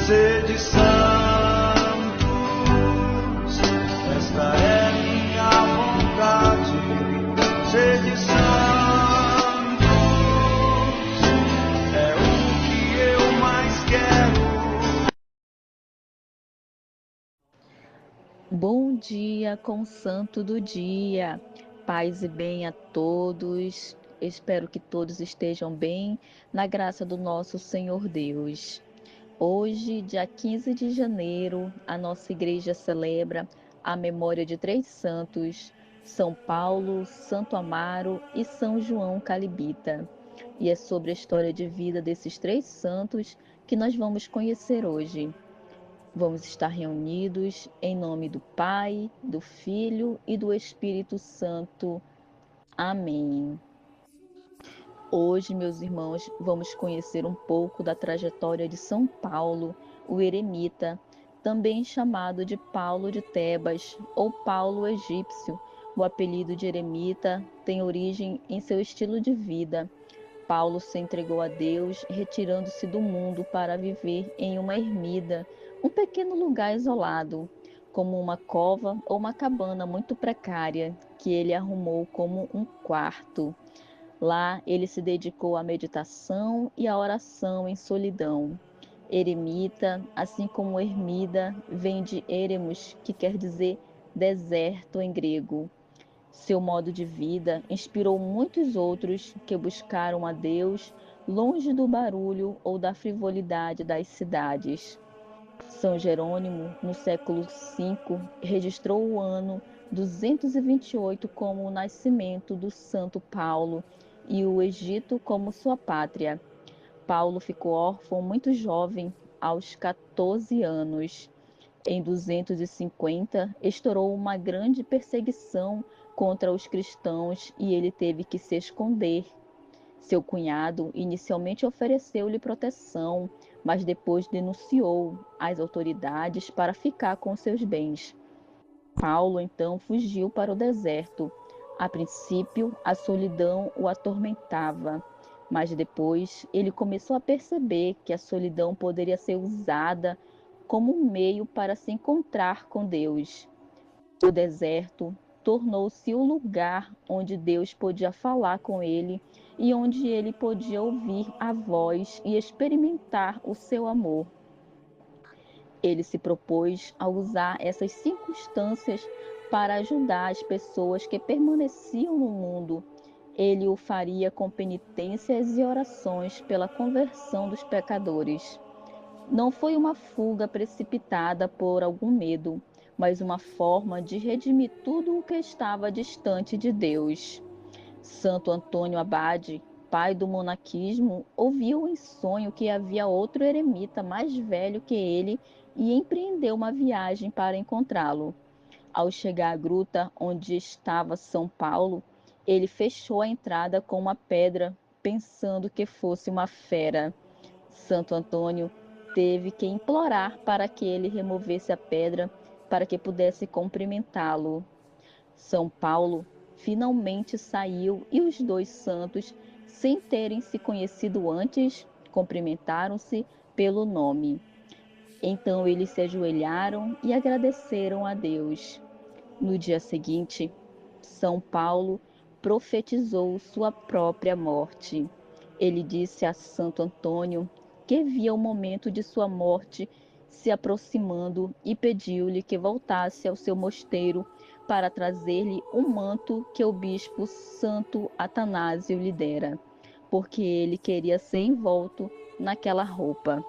Sede santos, esta é minha vontade. Sede santos, é o que eu mais quero. Bom dia com o Santo do Dia, paz e bem a todos. Espero que todos estejam bem, na graça do nosso Senhor Deus. Hoje, dia 15 de janeiro, a nossa igreja celebra a memória de três santos: São Paulo, Santo Amaro e São João Calibita. E é sobre a história de vida desses três santos que nós vamos conhecer hoje. Vamos estar reunidos em nome do Pai, do Filho e do Espírito Santo. Amém. Hoje, meus irmãos, vamos conhecer um pouco da trajetória de São Paulo, o eremita, também chamado de Paulo de Tebas ou Paulo egípcio. O apelido de eremita tem origem em seu estilo de vida. Paulo se entregou a Deus, retirando-se do mundo para viver em uma ermida, um pequeno lugar isolado, como uma cova ou uma cabana muito precária, que ele arrumou como um quarto. Lá ele se dedicou à meditação e à oração em solidão. Eremita, assim como ermida, vem de eremos, que quer dizer deserto em grego. Seu modo de vida inspirou muitos outros que buscaram a Deus longe do barulho ou da frivolidade das cidades. São Jerônimo, no século V, registrou o ano 228 como o nascimento do Santo Paulo e o Egito como sua pátria. Paulo ficou órfão muito jovem, aos 14 anos. Em 250, estourou uma grande perseguição contra os cristãos e ele teve que se esconder. Seu cunhado inicialmente ofereceu-lhe proteção, mas depois denunciou às autoridades para ficar com seus bens. Paulo então fugiu para o deserto. A princípio, a solidão o atormentava, mas depois ele começou a perceber que a solidão poderia ser usada como um meio para se encontrar com Deus. O deserto tornou-se o lugar onde Deus podia falar com ele e onde ele podia ouvir a voz e experimentar o seu amor. Ele se propôs a usar essas circunstâncias para ajudar as pessoas que permaneciam no mundo. Ele o faria com penitências e orações pela conversão dos pecadores. Não foi uma fuga precipitada por algum medo, mas uma forma de redimir tudo o que estava distante de Deus. Santo Antônio Abade, pai do monaquismo, ouviu em sonho que havia outro eremita mais velho que ele e empreendeu uma viagem para encontrá-lo. Ao chegar à gruta onde estava São Paulo, ele fechou a entrada com uma pedra, pensando que fosse uma fera. Santo Antônio teve que implorar para que ele removesse a pedra para que pudesse cumprimentá-lo. São Paulo finalmente saiu e os dois santos, sem terem se conhecido antes, cumprimentaram-se pelo nome. Então eles se ajoelharam e agradeceram a Deus. No dia seguinte, São Paulo profetizou sua própria morte. Ele disse a Santo Antônio que via o momento de sua morte se aproximando e pediu-lhe que voltasse ao seu mosteiro para trazer-lhe um manto que o bispo Santo Atanásio lhe dera, porque ele queria ser envolto naquela roupa.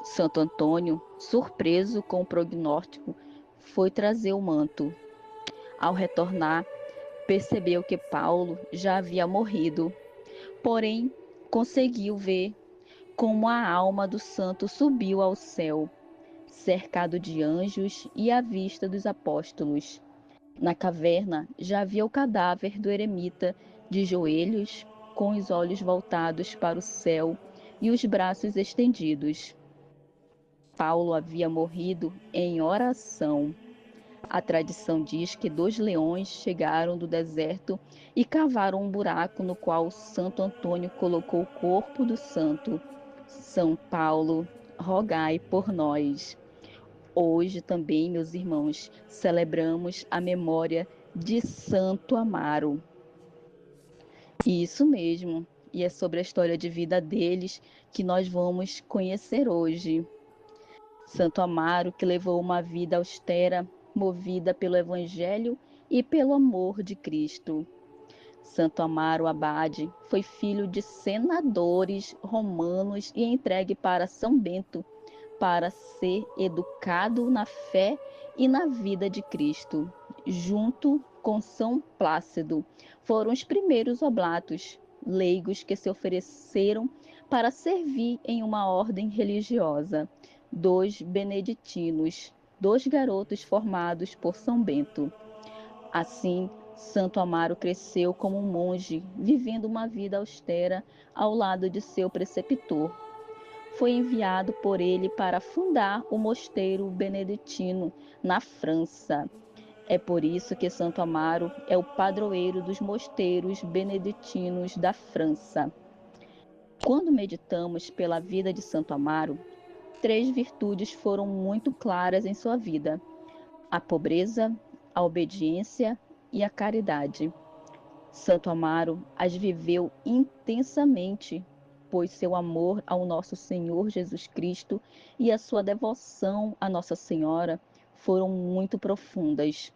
Santo Antônio, surpreso com o prognóstico, foi trazer o manto. Ao retornar, percebeu que Paulo já havia morrido, porém conseguiu ver como a alma do santo subiu ao céu, cercado de anjos e à vista dos apóstolos. Na caverna já havia o cadáver do eremita de joelhos, com os olhos voltados para o céu e os braços estendidos. Paulo havia morrido em oração. A tradição diz que 2 leões chegaram do deserto e cavaram um buraco no qual Santo Antônio colocou o corpo do santo. São Paulo rogai por nós. Hoje também, meus irmãos, celebramos a memória de Santo Amaro. Isso mesmo, e é sobre a história de vida deles que nós vamos conhecer hoje. Santo Amaro, que levou uma vida austera, movida pelo Evangelho e pelo amor de Cristo. Santo Amaro Abade foi filho de senadores romanos e entregue para São Bento para ser educado na fé e na vida de Cristo. Junto com São Plácido, foram os primeiros oblatos, leigos que se ofereceram para servir em uma ordem religiosa, dos beneditinos, dois garotos formados por São Bento. Assim, Santo Amaro cresceu como um monge, vivendo uma vida austera ao lado de seu preceptor. Foi enviado por ele para fundar o mosteiro beneditino na França. É por isso que Santo Amaro é o padroeiro dos mosteiros beneditinos da França. Quando meditamos pela vida de Santo Amaro, três virtudes foram muito claras em sua vida: a pobreza, a obediência e a caridade. Santo Amaro as viveu intensamente, pois seu amor ao nosso Senhor Jesus Cristo e a sua devoção à Nossa Senhora foram muito profundas.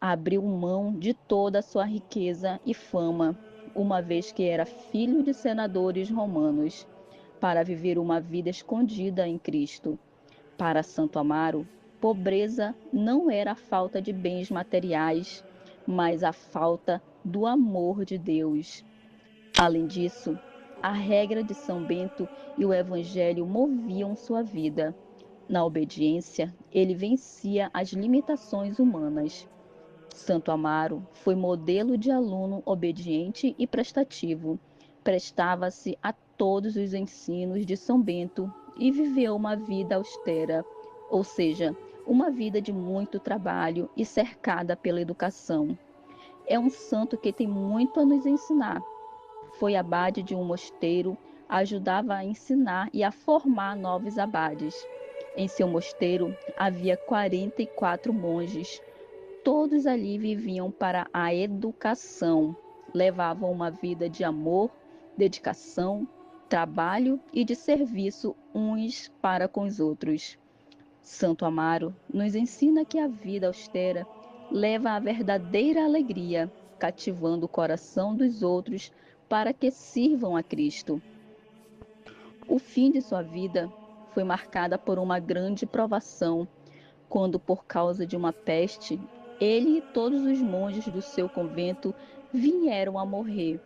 Abriu mão de toda a sua riqueza e fama, uma vez que era filho de senadores romanos, para viver uma vida escondida em Cristo. Para Santo Amaro, pobreza não era a falta de bens materiais, mas a falta do amor de Deus. Além disso, a regra de São Bento e o Evangelho moviam sua vida. Na obediência, ele vencia as limitações humanas. Santo Amaro foi modelo de aluno obediente e prestativo. Prestava-se a todos os ensinos de São Bento e viveu uma vida austera, ou seja, uma vida de muito trabalho e cercada pela educação. É um santo que tem muito a nos ensinar. Foi abade de um mosteiro, ajudava a ensinar e a formar novos abades. Em seu mosteiro havia 44 monges. Todos ali viviam para a educação, levavam uma vida de amor, dedicação, trabalho e de serviço uns para com os outros. Santo Amaro nos ensina que a vida austera leva à verdadeira alegria, cativando o coração dos outros para que sirvam a Cristo. O fim de sua vida foi marcada por uma grande provação, quando, por causa de uma peste, ele e todos os monges do seu convento vieram a morrer.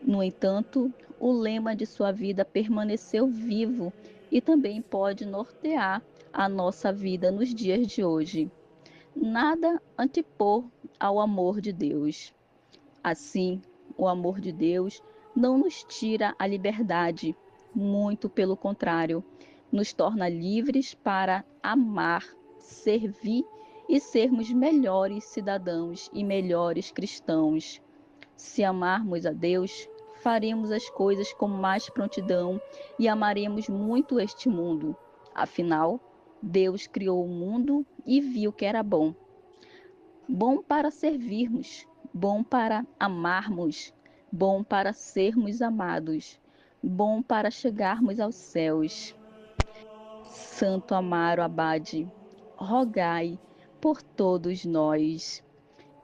No entanto, o lema de sua vida permaneceu vivo e também pode nortear a nossa vida nos dias de hoje. Nada antepor ao amor de Deus. Assim, o amor de Deus não nos tira a liberdade, muito pelo contrário, nos torna livres para amar, servir e sermos melhores cidadãos e melhores cristãos. Se amarmos a Deus, faremos as coisas com mais prontidão e amaremos muito este mundo. Afinal, Deus criou o mundo e viu que era bom. Bom para servirmos, bom para amarmos, bom para sermos amados, bom para chegarmos aos céus. Santo Amaro Abade, rogai por todos nós.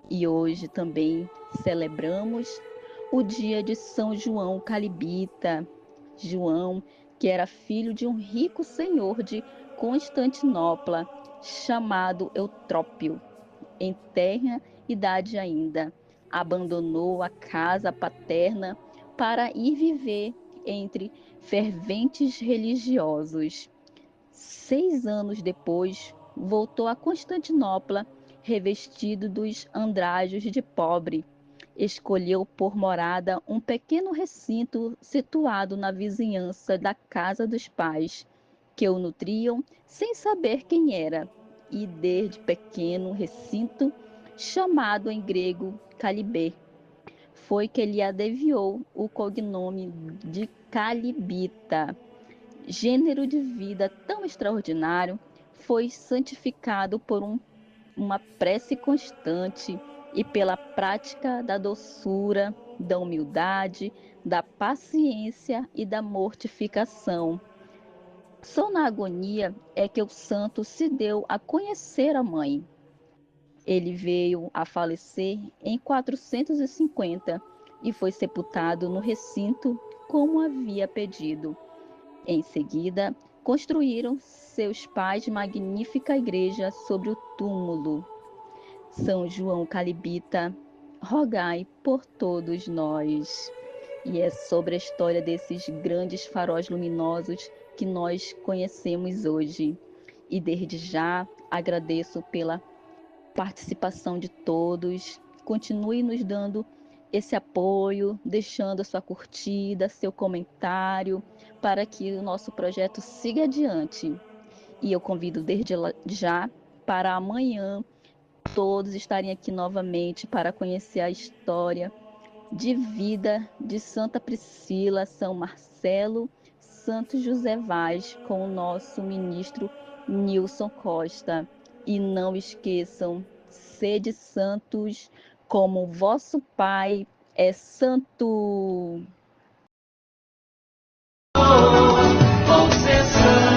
E hoje também celebramos o dia de São João Calibita. João, que era filho de um rico senhor de Constantinopla, chamado Eutrópio, em tenra idade ainda, abandonou a casa paterna para ir viver entre ferventes religiosos. 6 anos depois, voltou a Constantinopla, revestido dos andrajos de pobre. Escolheu por morada um pequeno recinto situado na vizinhança da casa dos pais, que o nutriam sem saber quem era, e desde pequeno recinto, chamado em grego Calibé, foi que lhe adeviou o cognome de Calibita. gênero de vida tão extraordinário, foi santificado por uma prece constante e pela prática da doçura, da humildade, da paciência e da mortificação. Só na agonia é que o santo se deu a conhecer a mãe. Ele veio a falecer em 450 e foi sepultado no recinto como havia pedido. Em seguida, construíram seus pais magnífica igreja sobre o túmulo. São João Calibita, rogai por todos nós. E é sobre a história desses grandes faróis luminosos que nós conhecemos hoje. E desde já agradeço pela participação de todos. Continue nos dando esse apoio, deixando a sua curtida, seu comentário, para que o nosso projeto siga adiante. E eu convido desde já para amanhã todos estarem aqui novamente para conhecer a história de vida de Santa Priscila, São Marcelo, Santo José Vaz, com o nosso ministro Nilson Costa. E não esqueçam, sede santos, como vosso Pai é santo. Vou ser santo.